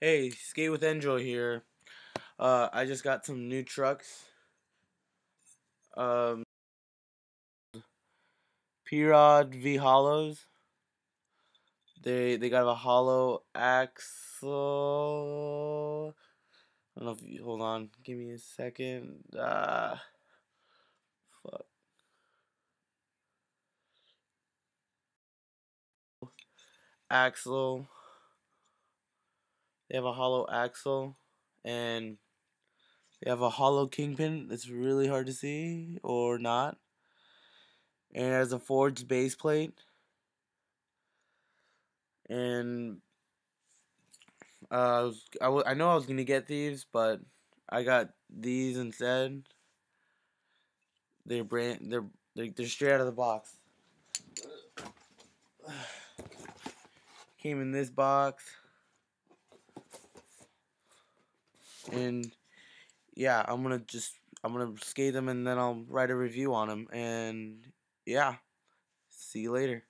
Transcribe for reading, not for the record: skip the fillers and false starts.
Hey, Skate with Enjoy here. I just got some new trucks. Um, P-Rod V Hollows. They got a hollow axle. I don't know if you hold on. Give me a second. Fuck. Axle. They have a hollow axle, and they have a hollow kingpin. It's really hard to see or not. And it has a forged base plate. And I know I was gonna get these, but I got these instead. They're straight out of the box. Came in this box, and yeah, I'm gonna skate them and then I'll write a review on them. And yeah, see you later.